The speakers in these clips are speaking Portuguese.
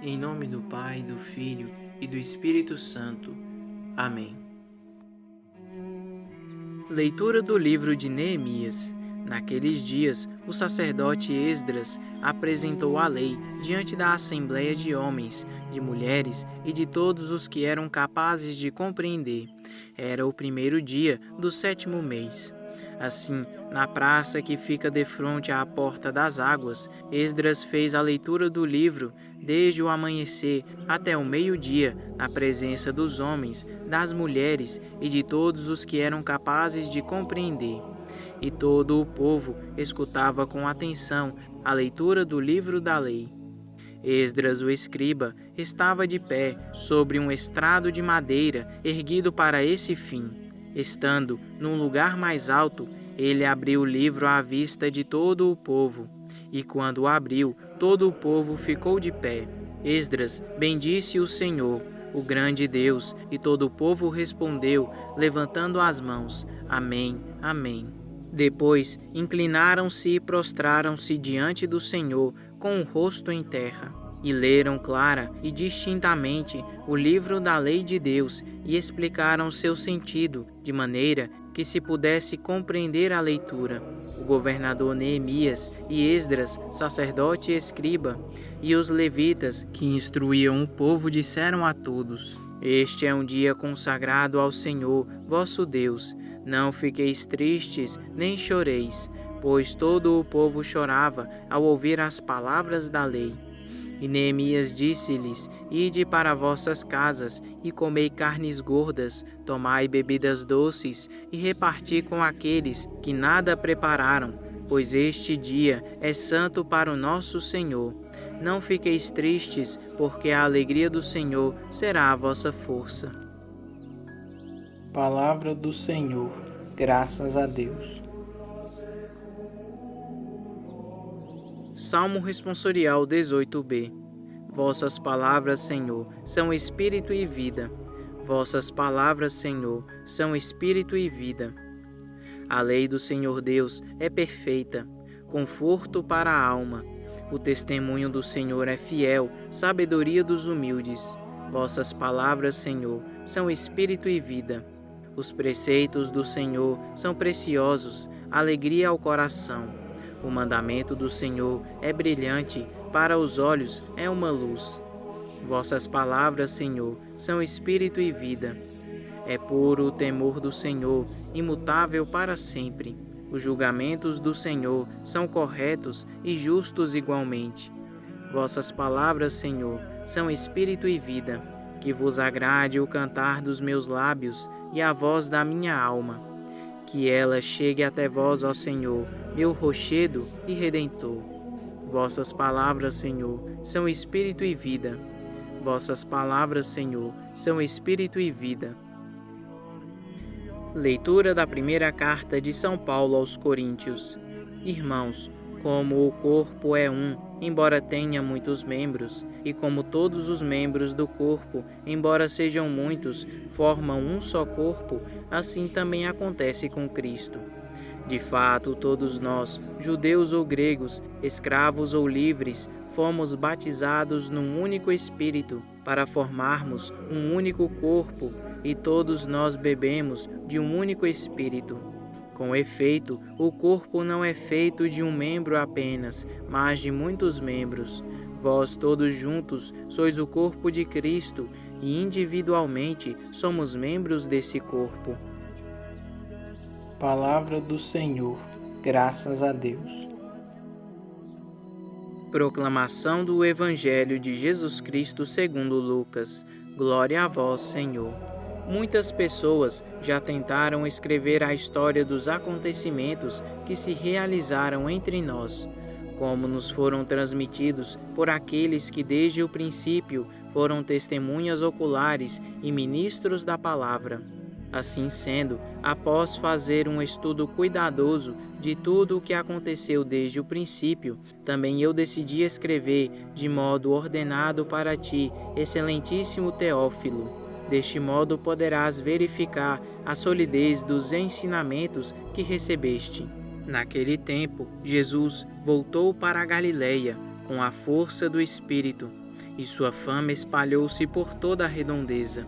Em nome do Pai, do Filho e do Espírito Santo. Amém. Leitura do livro de Neemias. Naqueles dias, o sacerdote Esdras apresentou a lei diante da assembleia de homens, de mulheres e de todos os que eram capazes de compreender. Era o primeiro dia do 7º mês. Assim, na praça que fica defronte à porta das águas, Esdras fez a leitura do livro desde o amanhecer até o meio-dia, na presença dos homens, das mulheres e de todos os que eram capazes de compreender. E todo o povo escutava com atenção a leitura do livro da lei. Esdras, o escriba, estava de pé sobre um estrado de madeira erguido para esse fim. Estando num lugar mais alto, ele abriu o livro à vista de todo o povo. E quando o abriu, todo o povo ficou de pé. Esdras bendisse o Senhor, o grande Deus, e todo o povo respondeu, levantando as mãos: Amém, Amém. Depois inclinaram-se e prostraram-se diante do Senhor com o rosto em terra. E leram clara e distintamente o livro da lei de Deus e explicaram seu sentido, de maneira que se pudesse compreender a leitura. O governador Neemias e Esdras, sacerdote e escriba, e os levitas que instruíam o povo disseram a todos: Este é um dia consagrado ao Senhor, vosso Deus. Não fiqueis tristes, nem choreis, pois todo o povo chorava ao ouvir as palavras da lei. E Neemias disse-lhes: Ide para vossas casas e comei carnes gordas, tomai bebidas doces e reparti com aqueles que nada prepararam, pois este dia é santo para o nosso Senhor. Não fiqueis tristes, porque a alegria do Senhor será a vossa força. Palavra do Senhor. Graças a Deus. Salmo responsorial 18b. Vossas palavras, Senhor, são espírito e vida. Vossas palavras, Senhor, são espírito e vida. A lei do Senhor Deus é perfeita, conforto para a alma. O testemunho do Senhor é fiel, sabedoria dos humildes. Vossas palavras, Senhor, são espírito e vida. Os preceitos do Senhor são preciosos, alegria ao coração. O mandamento do Senhor é brilhante, para os olhos é uma luz. Vossas palavras, Senhor, são espírito e vida. É puro o temor do Senhor, imutável para sempre. Os julgamentos do Senhor são corretos e justos igualmente. Vossas palavras, Senhor, são espírito e vida. Que vos agrade o cantar dos meus lábios e a voz da minha alma. Que ela chegue até vós, ó Senhor, meu rochedo e redentor. Vossas palavras, Senhor, são espírito e vida. Vossas palavras, Senhor, são espírito e vida. Leitura da primeira carta de São Paulo aos Coríntios. Irmãos, como o corpo é um, embora tenha muitos membros, e como todos os membros do corpo, embora sejam muitos, formam um só corpo, assim também acontece com Cristo. De fato, todos nós, judeus ou gregos, escravos ou livres, fomos batizados num único Espírito, para formarmos um único corpo, e todos nós bebemos de um único Espírito. Com efeito, o corpo não é feito de um membro apenas, mas de muitos membros. Vós todos juntos sois o corpo de Cristo, e individualmente somos membros desse corpo. Palavra do Senhor. Graças a Deus. Proclamação do Evangelho de Jesus Cristo segundo Lucas. Glória a vós, Senhor. Muitas pessoas já tentaram escrever a história dos acontecimentos que se realizaram entre nós, como nos foram transmitidos por aqueles que desde o princípio foram testemunhas oculares e ministros da palavra. Assim sendo, após fazer um estudo cuidadoso de tudo o que aconteceu desde o princípio, também eu decidi escrever de modo ordenado para ti, excelentíssimo Teófilo. Deste modo poderás verificar a solidez dos ensinamentos que recebeste. Naquele tempo, Jesus voltou para a Galileia com a força do Espírito e sua fama espalhou-se por toda a redondeza.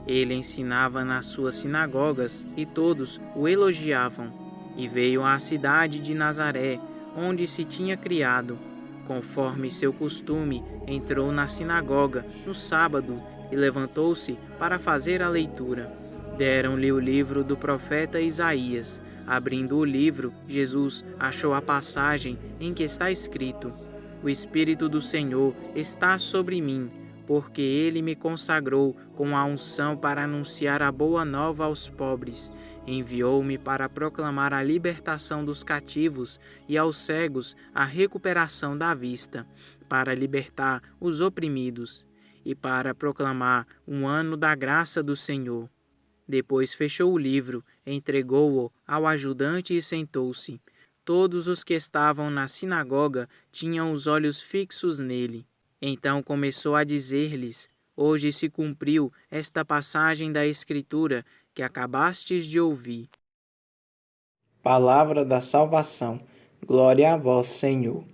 Ele ensinava nas suas sinagogas e todos o elogiavam. E veio à cidade de Nazaré, onde se tinha criado. Conforme seu costume, entrou na sinagoga no sábado e levantou-se para fazer a leitura. Deram-lhe o livro do profeta Isaías. Abrindo o livro, Jesus achou a passagem em que está escrito: O Espírito do Senhor está sobre mim, porque ele me consagrou com a unção para anunciar a boa nova aos pobres. Enviou-me para proclamar a libertação dos cativos e aos cegos a recuperação da vista, para libertar os oprimidos e para proclamar um ano da graça do Senhor. Depois fechou o livro, entregou-o ao ajudante e sentou-se. Todos os que estavam na sinagoga tinham os olhos fixos nele. Então começou a dizer-lhes: Hoje se cumpriu esta passagem da Escritura que acabastes de ouvir. Palavra da salvação. Glória a vós, Senhor.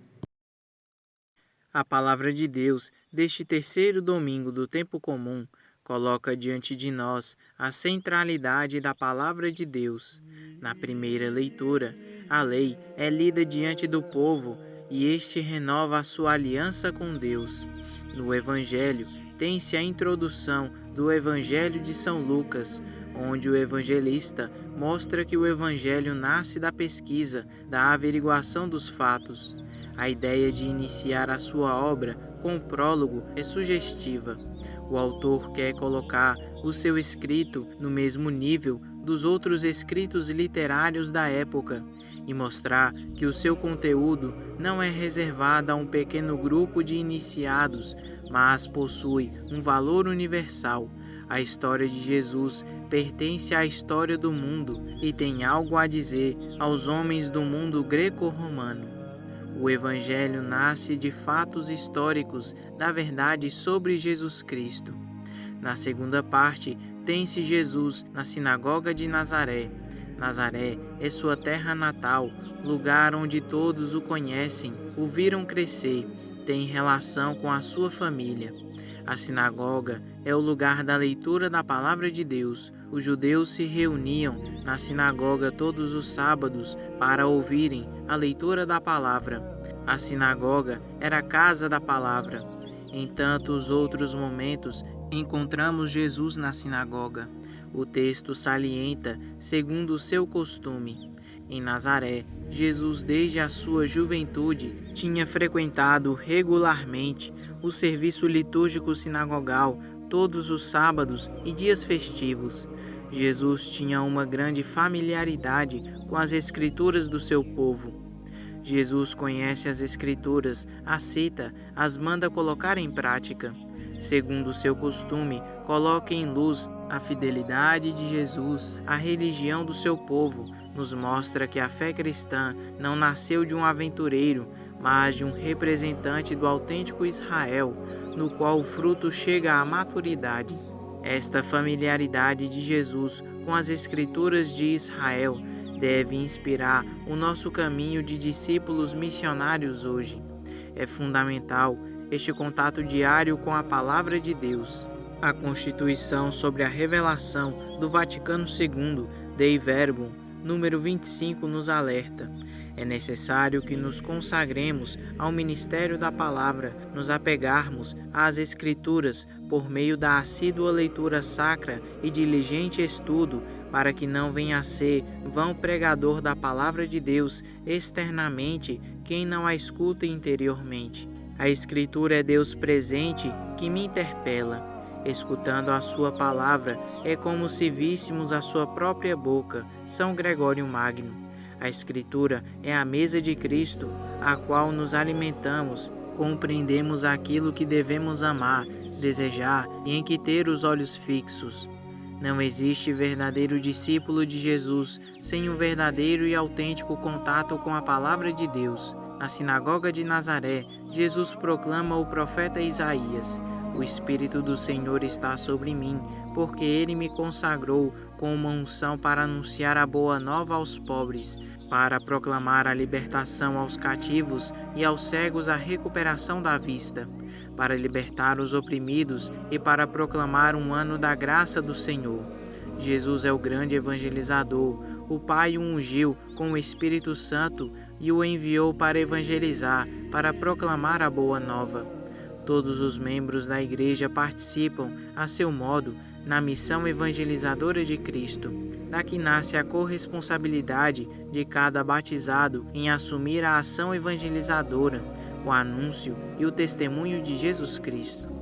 A palavra de Deus deste terceiro domingo do tempo comum coloca diante de nós a centralidade da palavra de Deus. Na primeira leitura, a lei é lida diante do povo e este renova a sua aliança com Deus. No Evangelho, tem-se a introdução do Evangelho de São Lucas, onde o evangelista mostra que o Evangelho nasce da pesquisa, da averiguação dos fatos. A ideia de iniciar a sua obra com o prólogo é sugestiva. O autor quer colocar o seu escrito no mesmo nível dos outros escritos literários da época e mostrar que o seu conteúdo não é reservado a um pequeno grupo de iniciados, mas possui um valor universal. A história de Jesus pertence à história do mundo e tem algo a dizer aos homens do mundo greco-romano. O Evangelho nasce de fatos históricos da verdade sobre Jesus Cristo. Na segunda parte, tem-se Jesus na sinagoga de Nazaré. Nazaré é sua terra natal, lugar onde todos o conhecem, o viram crescer, tem relação com a sua família. A sinagoga é o lugar da leitura da palavra de Deus. Os judeus se reuniam na sinagoga todos os sábados para ouvirem a leitura da palavra. A sinagoga era a casa da palavra. Em tantos outros momentos, encontramos Jesus na sinagoga. O texto salienta segundo o seu costume. Em Nazaré, Jesus, desde a sua juventude, tinha frequentado regularmente o serviço litúrgico sinagogal todos os sábados e dias festivos. Jesus tinha uma grande familiaridade com as escrituras do seu povo. Jesus conhece as Escrituras, as cita, as manda colocar em prática. Segundo o seu costume, coloca em luz a fidelidade de Jesus à religião do seu povo. Nos mostra que a fé cristã não nasceu de um aventureiro, mas de um representante do autêntico Israel, no qual o fruto chega à maturidade. Esta familiaridade de Jesus com as Escrituras de Israel deve inspirar o nosso caminho de discípulos missionários hoje. É fundamental este contato diário com a Palavra de Deus. A Constituição sobre a Revelação do Vaticano II, Dei Verbum, número 25, nos alerta. É necessário que nos consagremos ao ministério da Palavra, nos apegarmos às Escrituras por meio da assídua leitura sacra e diligente estudo, para que não venha a ser vão pregador da Palavra de Deus externamente quem não a escuta interiormente. A Escritura é Deus presente que me interpela. Escutando a sua palavra, é como se víssemos a sua própria boca. São Gregório Magno. A Escritura é a mesa de Cristo, a qual nos alimentamos, compreendemos aquilo que devemos amar, desejar e em que ter os olhos fixos. Não existe verdadeiro discípulo de Jesus sem um verdadeiro e autêntico contato com a palavra de Deus. Na sinagoga de Nazaré, Jesus proclama o profeta Isaías: O Espírito do Senhor está sobre mim, porque ele me consagrou com uma unção para anunciar a boa nova aos pobres, para proclamar a libertação aos cativos e aos cegos a recuperação da vista, para libertar os oprimidos e para proclamar um ano da graça do Senhor. Jesus é o grande evangelizador. O Pai o ungiu com o Espírito Santo e o enviou para evangelizar, para proclamar a boa nova. Todos os membros da Igreja participam, a seu modo, na missão evangelizadora de Cristo. Daqui nasce a corresponsabilidade de cada batizado em assumir a ação evangelizadora, o anúncio e o testemunho de Jesus Cristo.